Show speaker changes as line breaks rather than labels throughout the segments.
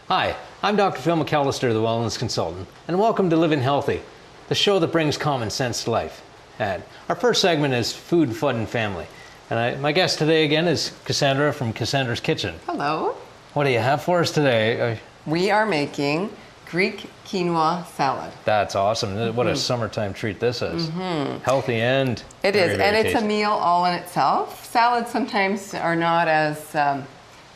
Hi, I'm Dr. Phil McAllister, the Wellness Consultant, and welcome to Living Healthy, the show that brings common sense to life. And our first segment is Food, Fun, and Family. And my guest today again is Cassandra from Cassandra's Kitchen.
Hello.
What do you have for us today?
We are making Greek Quinoa Salad.
That's awesome. What a summertime treat this is. Healthy and
It
very,
is,
very
and it's
tasty.
a meal all in itself. Salads sometimes are not as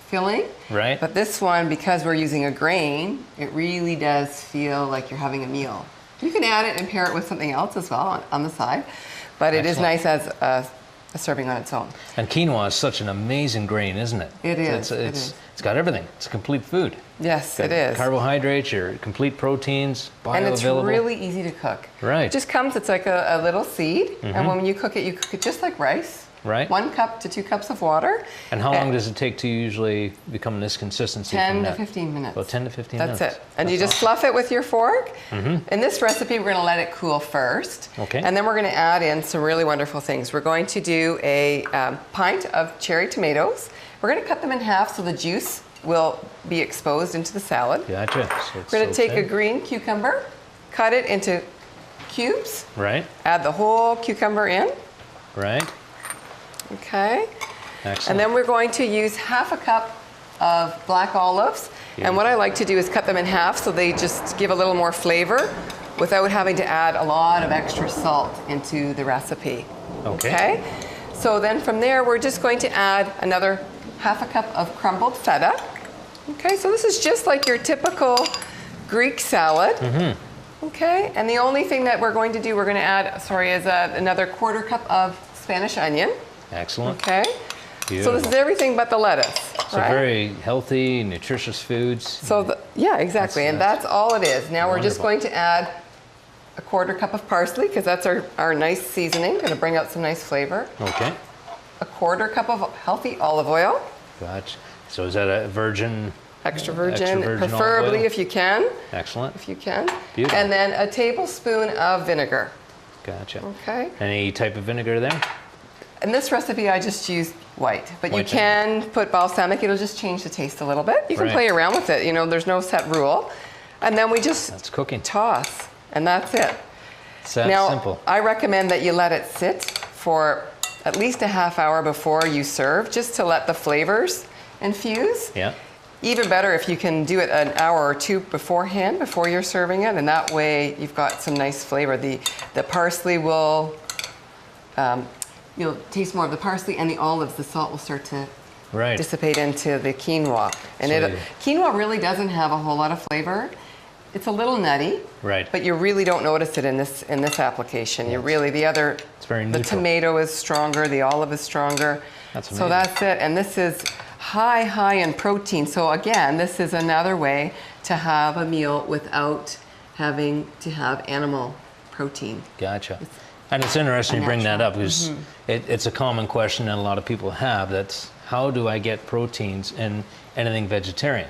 filling.
Right.
But this one, because we're using a grain, it really does feel like you're having a meal. You can add it and pair it with something else as well on the side. But it is nice as a serving on its own.
And quinoa is such an amazing grain, isn't it?
It is.
It's got everything. It's a complete food.
Yes,
Got
it is.
Carbohydrates, your complete proteins, bioavailable.
And it's really easy to cook.
Right.
It just comes, it's like a little seed, and when you cook it just like rice.
Right.
1 cup to 2 cups of water.
And how long does it take to usually become this consistency?
10 to 15 minutes.
Well, 10 to 15 minutes.
That's it. And
That's
you just
awesome.
fluff it with your fork. In this recipe, we're going to let it cool first.
Okay.
And then we're going to add in some really wonderful things. We're going to do a pint of cherry tomatoes. We're going to cut them in half so the juice will be exposed into the salad.
Gotcha. So
We're going to take a green cucumber, cut it into cubes,
Right,
add the whole cucumber in.
right.
Okay.
Excellent.
And then we're going to use half a cup of black olives. And what I like to do is cut them in half so they just give a little more flavor without having to add a lot of extra salt into the recipe.
Okay.
So then from there, we're just going to add another half a cup of crumbled feta. Okay, so this is just like your typical Greek salad. Okay, and the only thing that we're going to do, we're going to add, is another 1/4 cup of Spanish onion.
Excellent.
Okay.
Beautiful.
So this is everything but the lettuce.
So very healthy, nutritious foods.
So yeah, exactly, and that's all it is. Now we're just
Wonderful.
going to add a 1/4 cup of parsley because that's our nice seasoning. Going to bring out some nice flavor.
Okay.
A 1/4 cup of healthy olive oil,
Gotcha. So is that a virgin?
extra virgin,
olive
preferably
oil?
if you can.
Excellent.
If you can.
Beautiful.
And then a tablespoon of vinegar.
Gotcha.
Okay.
Any type of vinegar there?
In this recipe, I just used white, but you
White
can put balsamic. It'll just change the taste a little bit. You can
Right.
play around with it. You know, there's no set rule. And then we just
That's cooking.
toss, and that's it.
It's that
Now,
simple.
I recommend that you let it sit for at least a half hour before you serve, just to let the flavors infuse.
Yeah.
Even better if you can do it an hour or two beforehand, before you're serving it, and that way you've got some nice flavor. The parsley will, you'll taste more of the parsley, and the olives, the salt will start to
Right.
dissipate into the quinoa. And
So
quinoa really doesn't have a whole lot of flavor. It's a little nutty,
Right.
but you really don't notice it in this application. You really,
It's very
the
neutral.
tomato is stronger, the olive is stronger.
That's
So
amazing.
that's it. And this is high in protein. So again, this is another way to have a meal without having to have animal protein.
Gotcha. And it's interesting you bring that
natural.
up because it's a common question that a lot of people have. That's how do I get proteins in anything vegetarian?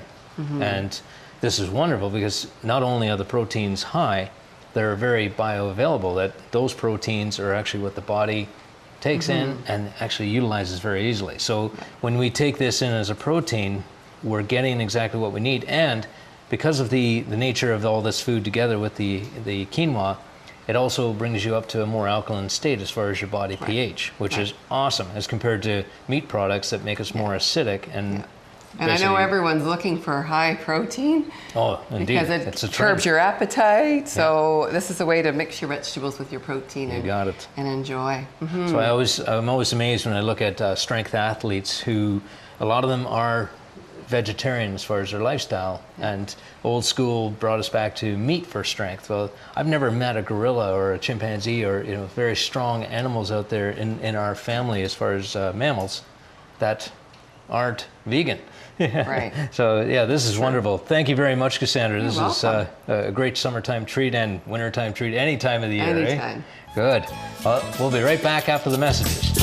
And this is wonderful because not only are the proteins high, they're very bioavailable, that those proteins are actually what the body takes in and actually utilizes very easily. So when we take this in as a protein, we're getting exactly what we need. And because of the nature of all this food together with the quinoa, it also brings you up to a more alkaline state as far as your body pH, which is awesome as compared to meat products that make us more acidic and
And I know everyone's looking for high protein
Oh, indeed.
because
It's a
it
trend.
curbs your appetite. So this is a way to mix your vegetables with your protein
You got it.
and enjoy.
So I'm always amazed when I look at strength athletes who, a lot of them are vegetarian as far as their lifestyle, and old school brought us back to meat for strength. Well, I've never met a gorilla or a chimpanzee or very strong animals out there in our family as far as mammals that aren't vegan.
Right.
So yeah, this is wonderful. Thank you very much, Cassandra. This is
welcome.
a great summertime treat and wintertime treat any time of the year.
Anytime.
Good. Well, we'll be right back after the messages.